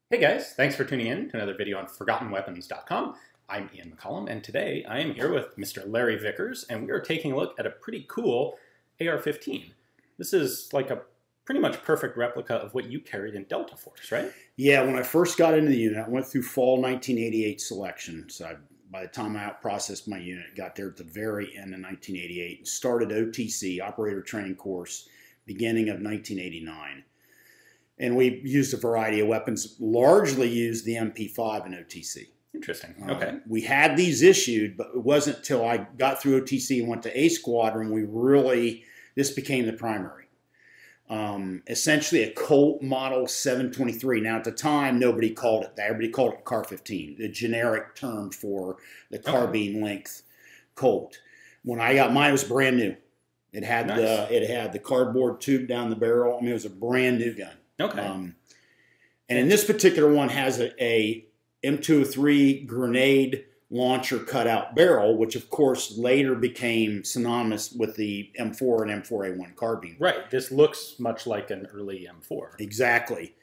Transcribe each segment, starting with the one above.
Hey guys, thanks for tuning in to another video on ForgottenWeapons.com. I'm Ian McCollum, and today I am here with Mr. Larry Vickers, and we are taking a look at a pretty cool AR-15. This is like a pretty much perfect replica of what you carried in Delta Force, right? Yeah, when I first got into the unit, I went through fall 1988 selection. So by the time I out-processed my unit, got there at the very end of 1988 and started OTC, Operator Training Course, beginning of 1989. And we used a variety of weapons, largely used the MP5 in OTC. Interesting. Okay. We had these issued, but it wasn't until I got through OTC and went to A Squadron this became the primary. Essentially a Colt Model 723. Now at the time, nobody called it that. Everybody called it CAR-15, the generic term for the carbine length Colt. When I got mine, it was brand new. It had the cardboard tube down the barrel. I mean, it was a brand new gun. Okay. And in this particular one has a M203 grenade launcher cutout barrel, which of course later became synonymous with the M4 and M4A1 carbine. Right. This looks much like an early M4. Exactly.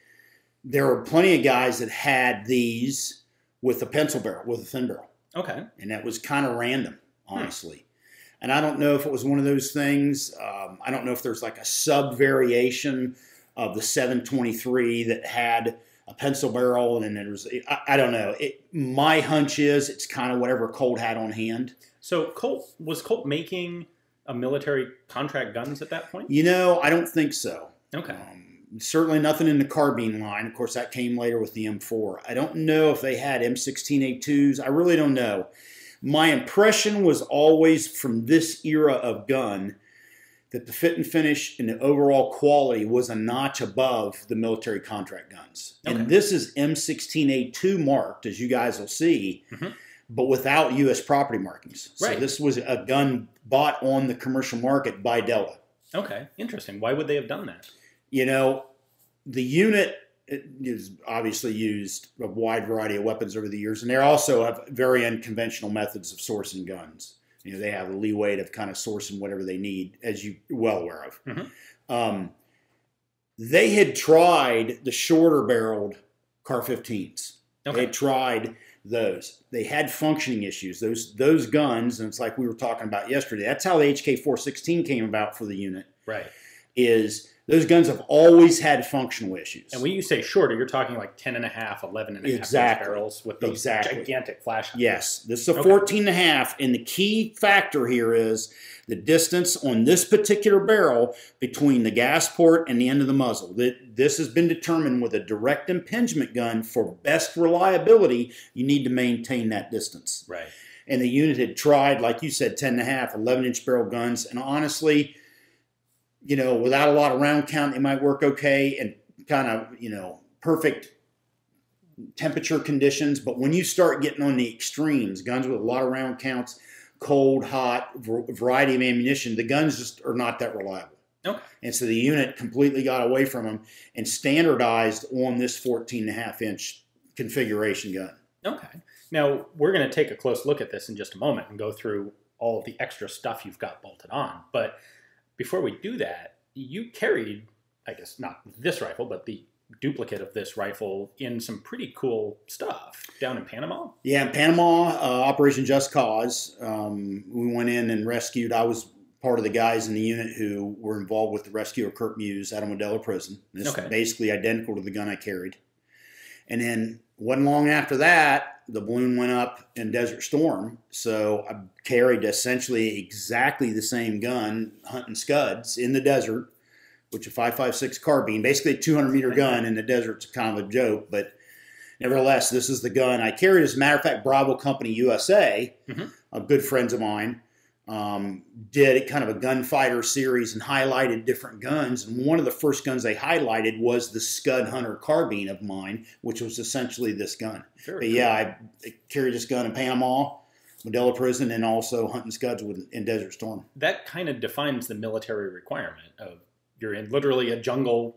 There were plenty of guys that had these with a pencil barrel, with a thin barrel. Okay. And that was kind of random, honestly. And I don't know if it was one of those things. I don't know if there's like a sub variation of the 723 that had a pencil barrel, and then there was, I don't know. My hunch is it's kind of whatever Colt had on hand. So was Colt making a military contract guns at that point? You know, I don't think so. Okay. Certainly nothing in the carbine line. Of course, that came later with the M4. I don't know if they had M16A2s. I really don't know. My impression was always from this era of gun that the fit and finish and the overall quality was a notch above the military contract guns. Okay. And this is M16A2 marked, as you guys will see, but without U.S. property markings. Right. So this was a gun bought on the commercial market by Delta. Okay, interesting. Why would they have done that? You know, the unit is obviously used a wide variety of weapons over the years, and they also have very unconventional methods of sourcing guns. You know, they have a leeway to kind of sourcing whatever they need, as you're well aware of. They had tried the shorter barreled CAR-15s. Okay. They had tried those. They had functioning issues. Those guns, and it's like we were talking about yesterday, that's how the HK416 came about for the unit. Right. Is those guns have always had functional issues. And when you say shorter, you're talking like 10.5, 11.5 inch barrels with those gigantic flash guns. Yes, this is a 14.5, and the key factor here is the distance on this particular barrel between the gas port and the end of the muzzle. This has been determined with a direct impingement gun for best reliability. You need to maintain that distance. Right. And the unit had tried, like you said, 10.5, 11-inch barrel guns, and honestly, you know, without a lot of round count, they might work okay and kind of, you know, perfect temperature conditions. But when you start getting on the extremes, guns with a lot of round counts, cold, hot, variety of ammunition, the guns just are not that reliable. Okay. And so the unit completely got away from them and standardized on this 14.5-inch configuration gun. Okay. Now, we're going to take a close look at this in just a moment and go through all of the extra stuff you've got bolted on. But before we do that, you carried, I guess, not this rifle, but the duplicate of this rifle in some pretty cool stuff down in Panama? Yeah, in Panama, Operation Just Cause. We went in and rescued. I was part of the guys in the unit who were involved with the rescue of Kurt Muse out of Modelo Prison. This is basically identical to the gun I carried. And then wasn't long after that, the balloon went up in Desert Storm, so I carried essentially exactly the same gun, hunting scuds in the desert, which is a 5.56 carbine, basically a 200-meter gun in the desert's kind of a joke, but nevertheless, this is the gun I carried. As a matter of fact, Bravo Company USA, good friends of mine, did kind of a gunfighter series and highlighted different guns. And one of the first guns they highlighted was the SCUD Hunter carbine of mine, which was essentially this gun. But yeah, I carried this gun in Panama, Modelo Prison, and also hunting scuds in Desert Storm. That kind of defines the military requirement of you're in literally a jungle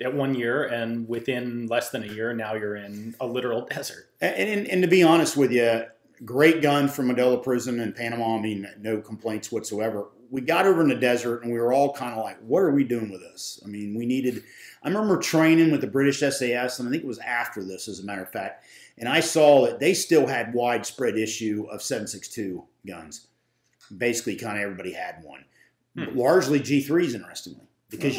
at 1 year, and within less than a year, now you're in a literal desert. And to be honest with you, great gun from Modelo Prison in Panama. I mean, no complaints whatsoever. we got over in the desert and we were all kind of like, what are we doing with this? I mean, I remember training with the British SAS, and I think it was after this, as a matter of fact, and I saw that they still had widespread issue of 7.62 guns. Basically, kind of everybody had one. Largely G3s, interestingly. Because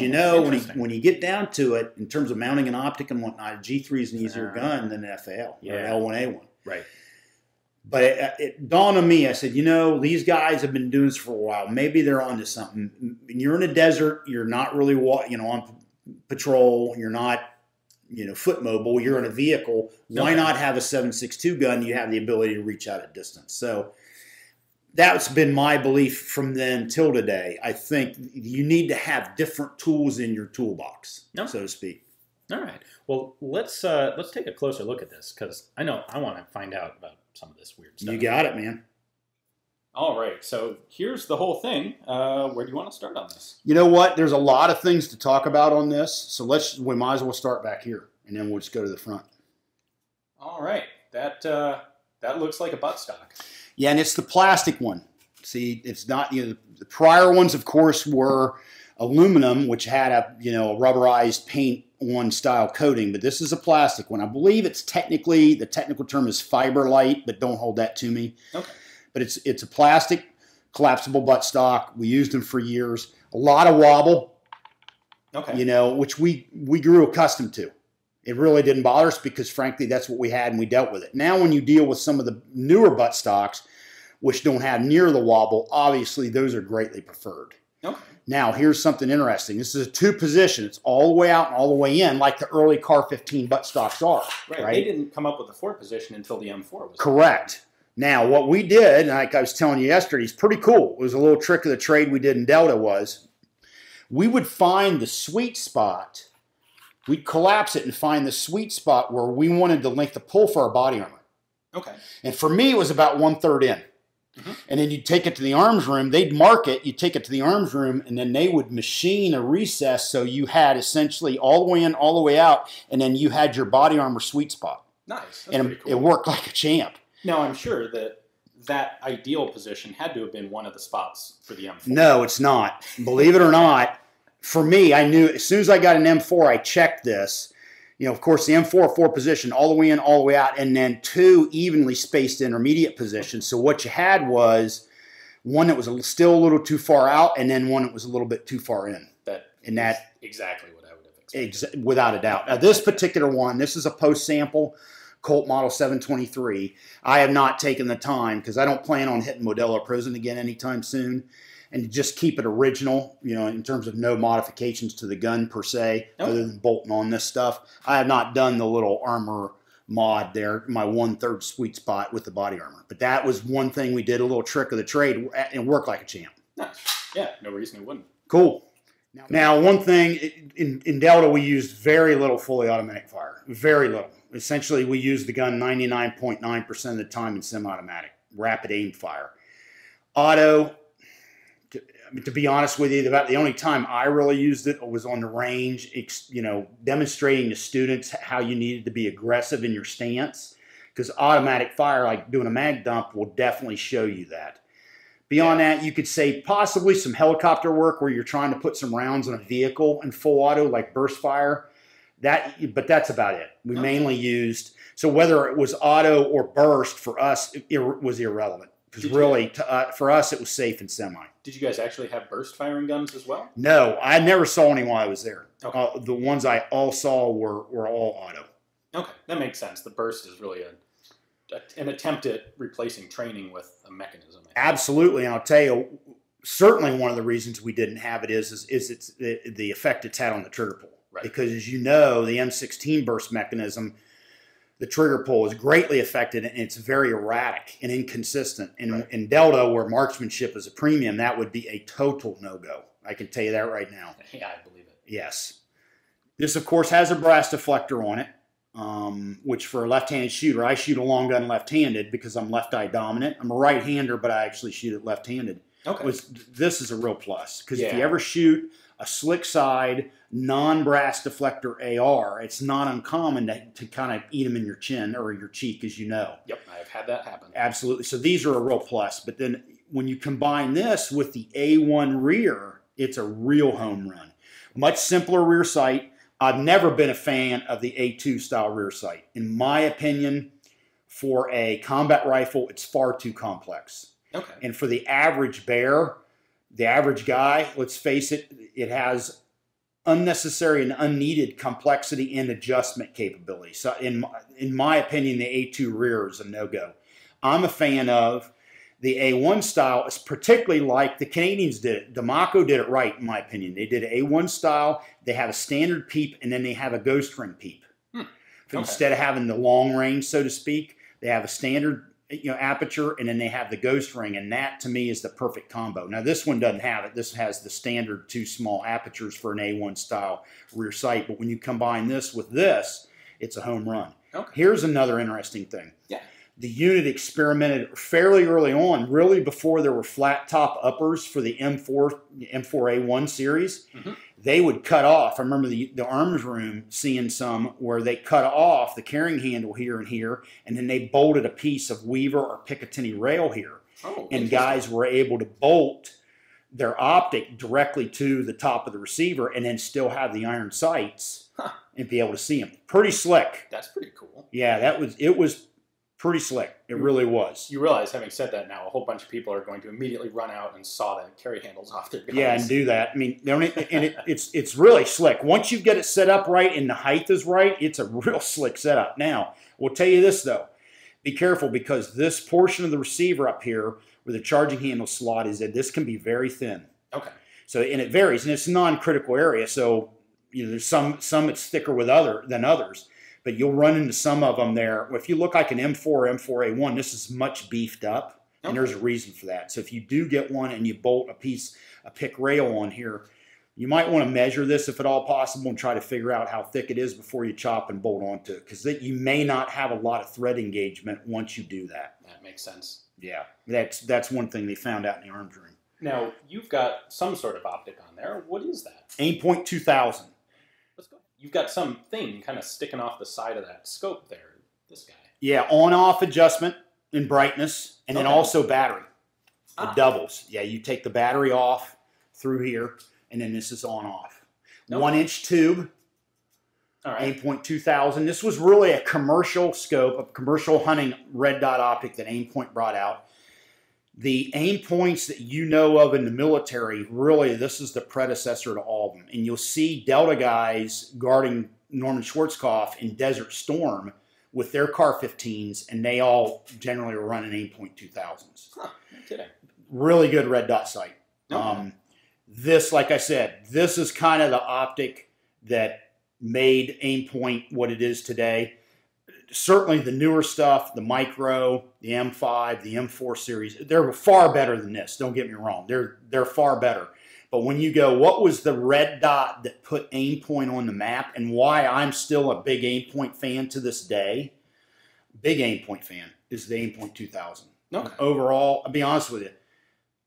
when you get down to it, in terms of mounting an optic and whatnot, G3 is an easier gun than an FAL or an L1A1. Right. But it dawned on me, I said, these guys have been doing this for a while. Maybe they're onto something. You're in a desert. You're not really, on patrol. You're not, foot mobile. You're in a vehicle. Why not have a 7.62 gun? You have the ability to reach out at distance. So that's been my belief from then till today. I think you need to have different tools in your toolbox, so to speak. All right. Well, let's take a closer look at this, because I want to find out about some of this weird stuff. You got it, man. All right. So here's the whole thing. Where do you want to start on this? You know what? There's a lot of things to talk about on this, so we might as well start back here, and then we'll just go to the front. All right. That looks like a buttstock. Yeah, and it's the plastic one. See, it's not, the prior ones, of course, were aluminum, which had a rubberized paint on style coating, but this is a plastic one. I believe the technical term is fiber light, but don't hold that to me. Okay. But it's a plastic collapsible buttstock. We used them for years. A lot of wobble. Okay. Which we grew accustomed to. It really didn't bother us because, frankly, that's what we had and we dealt with it. Now, when you deal with some of the newer buttstocks, which don't have near the wobble, obviously those are greatly preferred. Okay. Now, here's something interesting. This is a two-position. It's all the way out and all the way in, like the early Car 15 buttstocks are. Right. They didn't come up with the 4-position until the M4 was correct. Now, what we did, like I was telling you yesterday, is pretty cool. It was a little trick of the trade we did in Delta was we would find the sweet spot. We'd collapse it and find the sweet spot where we wanted the length of pull for our body armor. Okay. And for me, it was about 1/3 in. Mm-hmm. And then you'd take it to the arms room. They'd mark it. You'd take it to the arms room, and then they would machine a recess so you had essentially all the way in, all the way out, and then you had your body armor sweet spot. Nice. That's and cool. It worked like a champ. Now, I'm sure that ideal position had to have been one of the spots for the M4. No, it's not. Believe it or not, for me, I knew as soon as I got an M4, I checked this. Of course, the M4 4-position, all the way in, all the way out, and then 2 evenly spaced intermediate positions. So what you had was one that was still a little too far out, and then one that was a little bit too far in. That's exactly what I would have expected. Without a doubt. Now, this particular one, this is a post-sample Colt Model 723. I have not taken the time, because I don't plan on hitting Modelo Prison again anytime soon, and just keep it original, in terms of no modifications to the gun per se, other than bolting on this stuff. I have not done the little armor mod there, my 1/3 sweet spot with the body armor. But that was one thing we did, a little trick of the trade, and worked like a champ. Nice. Yeah, no reason it wouldn't. Cool. Now, one thing, in Delta, we used very little fully automatic fire. Very little. Essentially, we used the gun 99.9% of the time in semi-automatic, rapid aim fire. Auto, to be honest with you, about the only time I really used it was on the range, demonstrating to students how you needed to be aggressive in your stance, because automatic fire, like doing a mag dump, will definitely show you that. Beyond that, you could say possibly some helicopter work where you're trying to put some rounds in a vehicle in full auto, like burst fire. But that's about it. We mainly used, so whether it was auto or burst, for us, it was irrelevant. Because really, for us, it was safe and semi. Did you guys actually have burst firing guns as well? No, I never saw any while I was there. Okay. The ones I all saw were all auto. Okay, that makes sense. The burst is really an attempt at replacing training with a mechanism. Absolutely, and I'll tell you, certainly one of the reasons we didn't have it is it's the effect it's had on the trigger pull. Right. Because as you know, the M16 burst mechanism, the trigger pull is greatly affected, and it's very erratic and inconsistent. And in Delta, where marksmanship is a premium, that would be a total no-go. I can tell you that right now. Yeah, I believe it. Yes. This, of course, has a brass deflector on it, which for a left-handed shooter, I shoot a long gun left-handed because I'm left-eye dominant. I'm a right-hander, but I actually shoot it left-handed. Okay. This is a real plus, because if you ever shoot a slick side, non-brass deflector AR, it's not uncommon to kind of eat them in your chin or your cheek, as you know. Yep, I've had that happen. Absolutely. So these are a real plus. But then when you combine this with the A1 rear, it's a real home run. Much simpler rear sight. I've never been a fan of the A2 style rear sight. In my opinion, for a combat rifle, it's far too complex. Okay. And for the average bear, the average guy, let's face it, it has unnecessary and unneeded complexity and adjustment capability. So in my opinion, the A2 rear is a no-go. I'm a fan of the A1 style, is particularly like the Canadians did it. Damaco did it right, in my opinion. They did A1 style. They have a standard peep, and then they have a ghost ring peep. Instead of having the long range, so to speak, they have a standard aperture, and then they have the ghost ring, and that, to me, is the perfect combo. Now, this one doesn't have it. This has the standard 2 small apertures for an A1 style rear sight, but when you combine this with this, it's a home run. Okay. Here's another interesting thing. Yeah. The unit experimented fairly early on, really before there were flat top uppers for the M4A1 series. Mm-hmm. They would cut off. I remember the arms room seeing some where they cut off the carrying handle here and here, and then they bolted a piece of Weaver or Picatinny rail here. Oh, and guys were able to bolt their optic directly to the top of the receiver and then still have the iron sights and be able to see them. Pretty slick. That's pretty cool. Yeah, it was pretty slick. It really was. You realize, having said that now, a whole bunch of people are going to immediately run out and saw the carry handles off their guns. Yeah, and do that. I mean, it's really slick. Once you get it set up right and the height is right, it's a real slick setup. Now, we'll tell you this, though. Be careful, because this portion of the receiver up here where the charging handle slot is in, this can be very thin. Okay. So, and it varies, and it's a non-critical area, so there's some it's thicker than others. But you'll run into some of them there. If you look like an M4 or M4A1, this is much beefed up, and there's a reason for that. So if you do get one and you bolt a pick rail on here, you might want to measure this if at all possible and try to figure out how thick it is before you chop and bolt onto it, because you may not have a lot of thread engagement once you do that. That makes sense. Yeah, that's one thing they found out in the arms room. Now, you've got some sort of optic on there. What is that? Aimpoint 2000. Let's go. You've got something kind of sticking off the side of that scope there, this guy. Yeah, on-off adjustment in brightness, and then also battery. It doubles. Yeah, you take the battery off through here, and then this is on-off. 1-inch tube, all right. Aimpoint 2000. This was really a commercial scope, a commercial hunting red dot optic that Aimpoint brought out. The Aimpoints that you know of in the military, really, this is the predecessor to all of them. And you'll see Delta guys guarding Norman Schwarzkopf in Desert Storm with their Car-15s, and they all generally are running Aimpoint 2000s. Huh, no kidding. Really good red dot sight. Okay. This, like I said, this is kind of the optic that made Aimpoint what it is today. Certainly the newer stuff, the Micro, the M5, the M4 series, they're far better than this. Don't get me wrong. They're far better. But when you go, what was the red dot that put Aimpoint on the map, and why I'm still a big Aimpoint fan to this day, big Aimpoint fan, is the Aimpoint 2000. Okay. Overall, I'll be honest with you,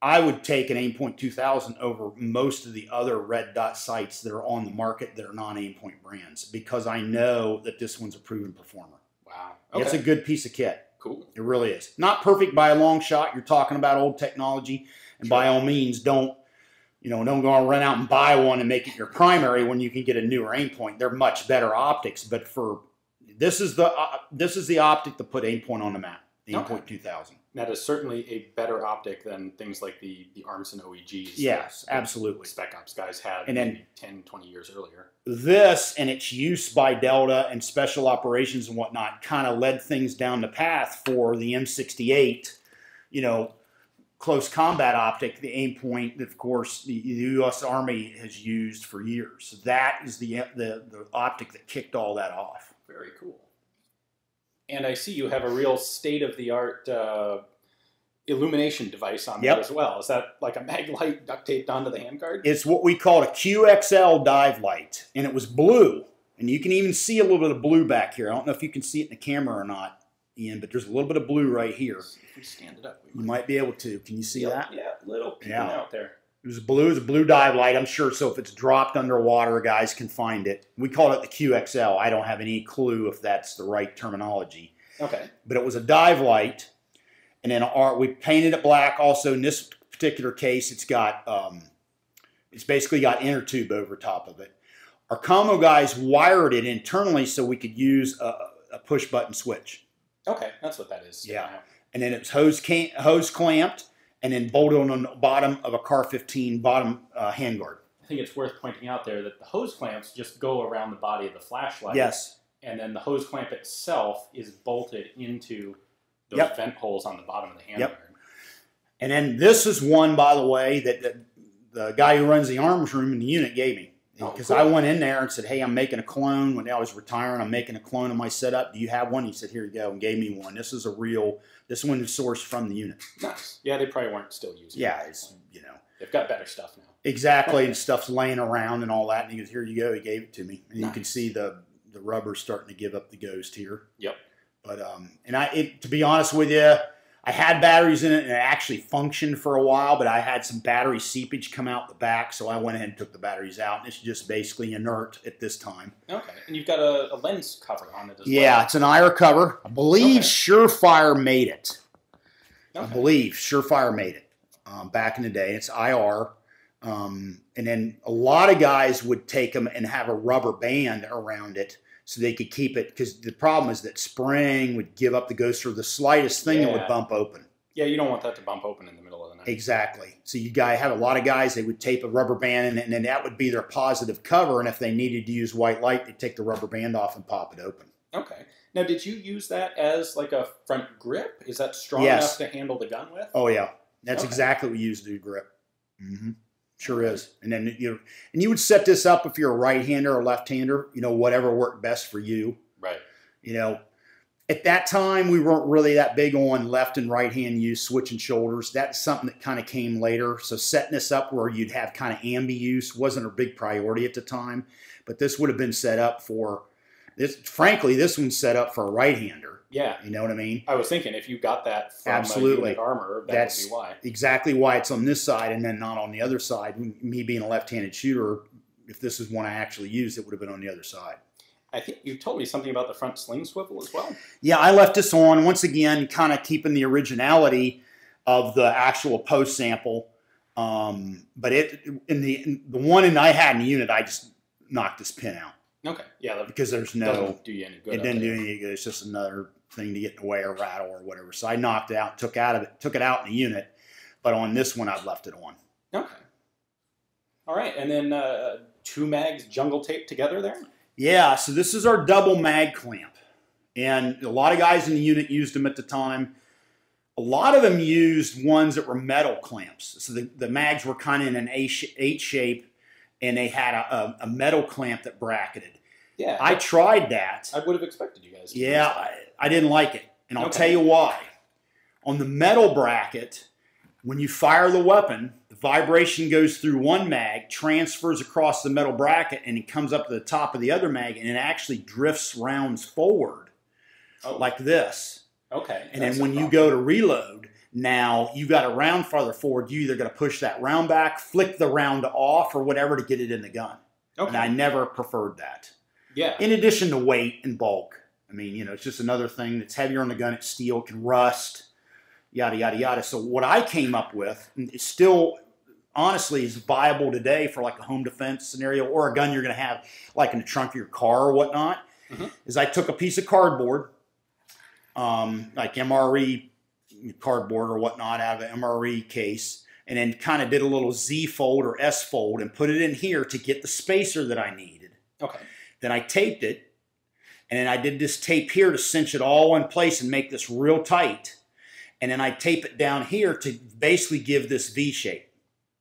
I would take an Aimpoint 2000 over most of the other red dot sights that are on the market that are non-Aimpoint brands, because I know that this one's a proven performer. Wow. Okay. It's a good piece of kit. Cool. It really is. Not perfect by a long shot. You're talking about old technology, and by all means, don't go and run out and buy one and make it your primary when you can get a newer Aimpoint. They're much better optics, but this is the optic that put Aimpoint on the map. The Aimpoint 2000. That is certainly a better optic than things like the Armson OEGs. Yes, absolutely. Spec Ops guys had and then, maybe 10, 20 years earlier. This and its use by Delta and special operations and whatnot kind of led things down the path for the M68, close combat optic, the Aimpoint that, of course, the U.S. Army has used for years. So that is the optic that kicked all that off. Very cool. And I see you have a real state-of-the-art illumination device on there as well. Is that like a mag light duct taped onto the handguard? It's what we call a QXL dive light, and it was blue. And you can even see a little bit of blue back here. I don't know if you can see it in the camera or not, Ian, but there's a little bit of blue right here. If we stand it up, you might be able to. Can you see that? Yeah, little peeking out there. It was blue. It was a blue dive light, I'm sure. So if it's dropped underwater, guys can find it. We call it the QXL. I don't have any clue if that's the right terminology. Okay. But it was a dive light, And then we painted it black. Also, in this particular case, it's basically got inner tube over top of it. Our combo guys wired it internally so we could use a push button switch. Okay, that's what that is. Yeah. And then it's hose clamped and then bolted on the bottom of a Car 15 bottom handguard. I think it's worth pointing out there that the hose clamps just go around the body of the flashlight. Yes. And then the hose clamp itself is bolted into those vent holes on the bottom of the handguard. Yep. And then this is one, by the way, that the guy who runs the arms room in the unit gave me. Because I went in there and said, hey, I'm making a clone. When I was retiring, I'm making a clone of my setup. Do you have one? He said, here you go, and gave me one. This one is sourced from the unit. Nice. Yeah, they probably weren't still using it. Yeah, it's, They've got better stuff now. Exactly, and stuff's laying around and all that. And he goes, here you go. He gave it to me. And you can see the rubber starting to give up the ghost here. Yep. But, to be honest with you, I had batteries in it, and it actually functioned for a while, but I had some battery seepage come out the back, so I went ahead and took the batteries out, and it's just basically inert at this time. Okay, and you've got a lens cover on it as well. Yeah, it's an IR cover. I believe Surefire made it. Okay. I believe Surefire made it back in the day. It's IR. And then a lot of guys would take them and have a rubber band around it so they could keep it, because the problem is that spring would give up the ghost, or the slightest thing that would bump open. Yeah, you don't want that to bump open in the middle of the night. Exactly. So you have a lot of guys, they would tape a rubber band, and then that would be their positive cover, and if they needed to use white light, they'd take the rubber band off and pop it open. Okay. Now, did you use that as like a front grip? Is that strong enough to handle the gun with? Oh, yeah. That's exactly what we use to do grip. Mm-hmm. Sure is. And then you would set this up if you're a right-hander or left-hander, whatever worked best for you. Right. At that time, we weren't really that big on left and right-hand use, switching shoulders. That's something that kind of came later. So setting this up where you'd have kind of ambi use wasn't a big priority at the time. But this would have been set up for this. Frankly, this one's set up for a right-hander. Yeah. You know what I mean? I was thinking if you got that from a unit armor, that would be why. Exactly why it's on this side and then not on the other side. Me being a left-handed shooter, if this is one I actually used, it would have been on the other side. I think you told me something about the front sling swivel as well. Yeah, I left this on, once again, kind of keeping the originality of the actual post sample. But the one I had in the unit, I just knocked this pin out. Okay. Yeah. Because there's no... Doesn't do you any good. It didn't do any good. It's just another thing to get in the way or rattle or whatever. So I knocked it out, took it out in the unit. But on this one, I've left it on. Okay. All right. And then 2 mags jungle taped together there? Yeah. So this is our double mag clamp. And a lot of guys in the unit used them at the time. A lot of them used ones that were metal clamps. So the mags were kind of in an H shape, and they had a metal clamp that bracketed. Yeah. I tried that. I would have expected you guys to use that. I didn't like it. And I'll tell you why. On the metal bracket, when you fire the weapon, the vibration goes through one mag, transfers across the metal bracket, and it comes up to the top of the other mag, and it actually drifts rounds forward like this. Okay. And then when you go to reload, now you've got a round farther forward. You either got to push that round back, flick the round off, or whatever to get it in the gun. Okay. And I never preferred that. Yeah. In addition to weight and bulk. I mean, it's just another thing that's heavier on the gun. It's steel, can rust, yada, yada, yada. So what I came up with is still, honestly, is viable today for like a home defense scenario or a gun you're going to have like in the trunk of your car or whatnot, is I took a piece of cardboard, like MRE cardboard or whatnot out of an MRE case, and then kind of did a little Z fold or S fold and put it in here to get the spacer that I needed. Okay. Then I taped it. And then I did this tape here to cinch it all in place and make this real tight. And then I tape it down here to basically give this V shape.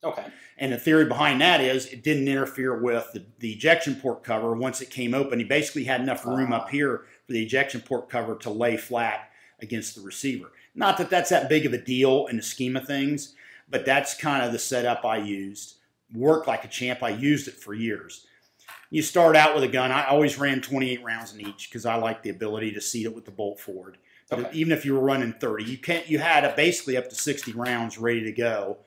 Okay. And the theory behind that is it didn't interfere with the ejection port cover once it came open. He basically had enough room up here for the ejection port cover to lay flat against the receiver. Not that that's that big of a deal in the scheme of things, but that's kind of the setup I used. Worked like a champ. I used it for years. You start out with a gun. I always ran 28 rounds in each because I like the ability to seat it with the bolt forward. But even if you were running 30, you had basically up to 60 rounds ready to go.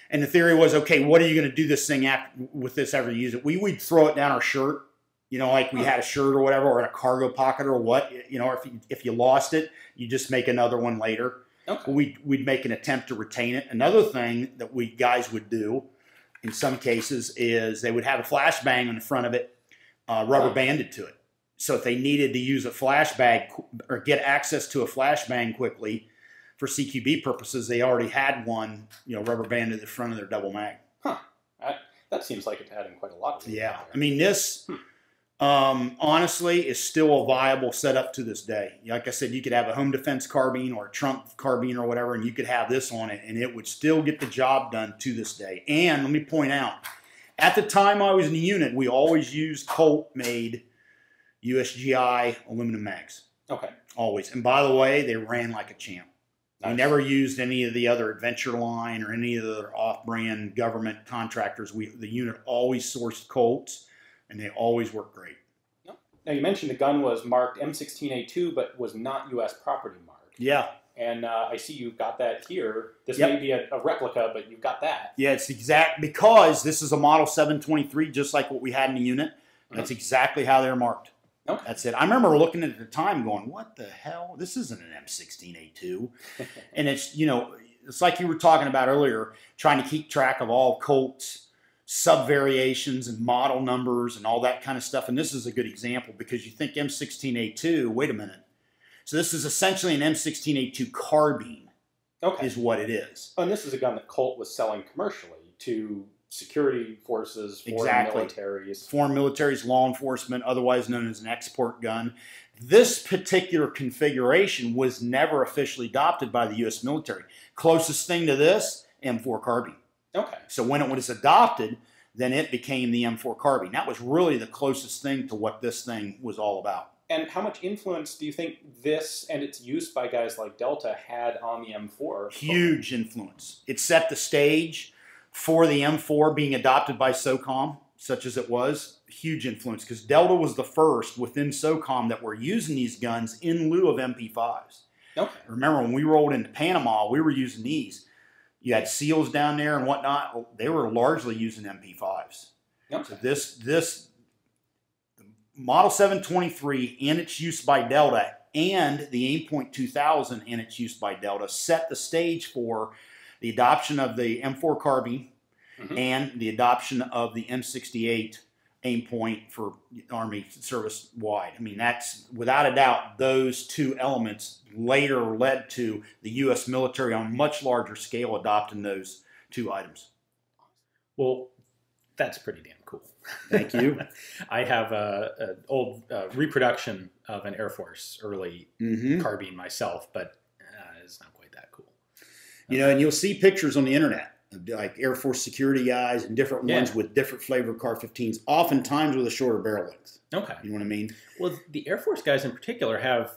And the theory was, okay, what are you going to do this thing with this after you use it? We'd throw it down our shirt, like we had a shirt or whatever, or in a cargo pocket or what. If you lost it, you just make another one later. Okay. We'd make an attempt to retain it. Another thing that guys would do in some cases is they would have a flashbang on the front of it, rubber banded to it. So if they needed to use a flashbang or get access to a flashbang quickly for CQB purposes, they already had one, rubber banded at the front of their double mag. Huh. That seems like it's adding quite a lot. Yeah. I mean, this honestly is still a viable setup to this day. Like I said, you could have a home defense carbine or a trunk carbine or whatever, and you could have this on it, and it would still get the job done to this day. And let me point out, at the time I was in the unit, we always used Colt-made USGI aluminum mags. Okay. Always. And by the way, they ran like a champ. Nice. We never used any of the other Adventure Line or any of the other off-brand government contractors. The unit always sourced Colts, and they always worked great. Now, you mentioned the gun was marked M16A2, but was not U.S. property marked. Yeah. And I see you've got that here. This may be a replica, but you've got that. Yeah, it's exact, because this is a Model 723, just like what we had in the unit. That's exactly how they're marked. Okay. That's it. I remember looking at it at the time going, what the hell? This isn't an M16A2. And it's, it's like you were talking about earlier, trying to keep track of all Colts, sub-variations and model numbers and all that kind of stuff. And this is a good example, because you think M16A2, wait a minute. So this is essentially an M16A2 carbine, is what it is. Oh, and this is a gun that Colt was selling commercially to security forces, foreign militaries. Foreign militaries, law enforcement, otherwise known as an export gun. This particular configuration was never officially adopted by the U.S. military. Closest thing to this, M4 carbine. Okay. So when it was adopted, then it became the M4 carbine. That was really the closest thing to what this thing was all about. And how much influence do you think this and its use by guys like Delta had on the M4? Huge influence. It set the stage for the M4 being adopted by SOCOM, such as it was. Huge influence, because Delta was the first within SOCOM that were using these guns in lieu of MP5s. Okay. Remember, when we rolled into Panama, we were using these. You had SEALs down there and whatnot. They were largely using MP5s. Okay. So this Model 723 and its use by Delta, and the Aimpoint 2000 and its use by Delta, set the stage for the adoption of the M4 carbine and the adoption of the M68 Aimpoint for Army service wide. I mean, that's without a doubt, those two elements later led to the U.S. military on a much larger scale adopting those two items. Well, that's pretty damn cool. Thank you. I have an old reproduction of an Air Force early carbine myself, but it's not quite that cool. And you'll see pictures on the internet of like Air Force security guys and different ones with different flavored CAR-15s, oftentimes with a shorter barrel length. Okay. You know what I mean? Well, the Air Force guys in particular have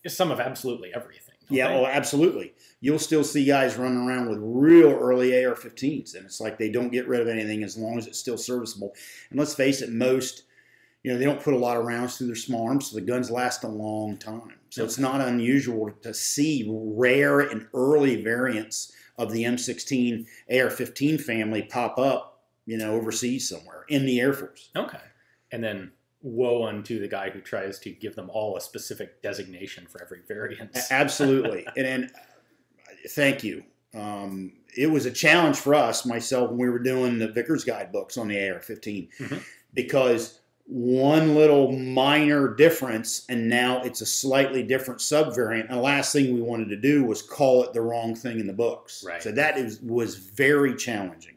some of absolutely everything. Yeah, oh, absolutely. You'll still see guys running around with real early AR-15s, and it's like they don't get rid of anything as long as it's still serviceable. And let's face it, most, they don't put a lot of rounds through their small arms, so the guns last a long time. So it's not unusual to see rare and early variants of the M16 AR-15 family pop up, overseas somewhere in the Air Force. Okay. And then woe unto the guy who tries to give them all a specific designation for every variant. Absolutely. and thank you. It was a challenge for us, myself, when we were doing the Vickers guidebooks on the AR-15, because one little minor difference, and now it's a slightly different subvariant. And the last thing we wanted to do was call it the wrong thing in the books. Right. So that was very challenging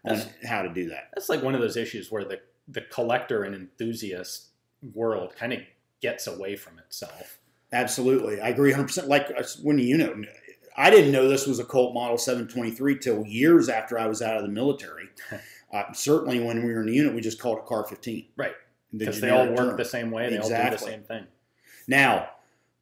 on how to do that. That's like one of those issues where the collector and enthusiast world kind of gets away from itself. Absolutely. I agree 100%. Like when I didn't know this was a Colt Model 723 till years after I was out of the military. Certainly when we were in the unit, we just called it CAR-15. Right. Because they all work the same way. They all do the same thing. Now,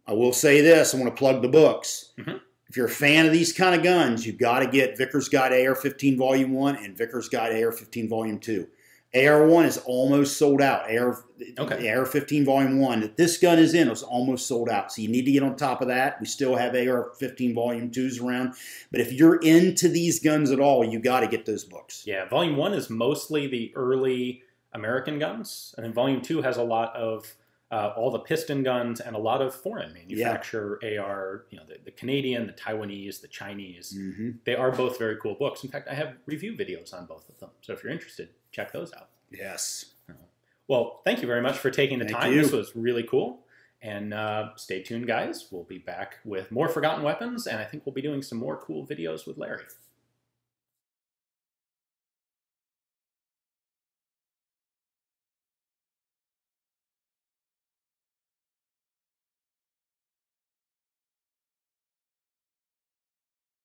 I will say this. I want to plug the books. If you're a fan of these kind of guns, you've got to get Vickers Guide AR-15 Volume 1 and Vickers Guide AR-15 Volume 2. AR-1 is almost sold out. AR-15 Volume 1 that this gun is in is almost sold out. So you need to get on top of that. We still have AR-15 Volume 2s around. But if you're into these guns at all, you got to get those books. Yeah, Volume 1 is mostly the early American guns. And then Volume 2 has a lot of all the piston guns, and a lot of foreign manufacturer AR, the Canadian, the Taiwanese, the Chinese. They are both very cool books. In fact, I have review videos on both of them. So if you're interested, check those out. Yes. Well, thank you very much for taking the time. This was really cool. And stay tuned, guys. We'll be back with more Forgotten Weapons, and I think we'll be doing some more cool videos with Larry.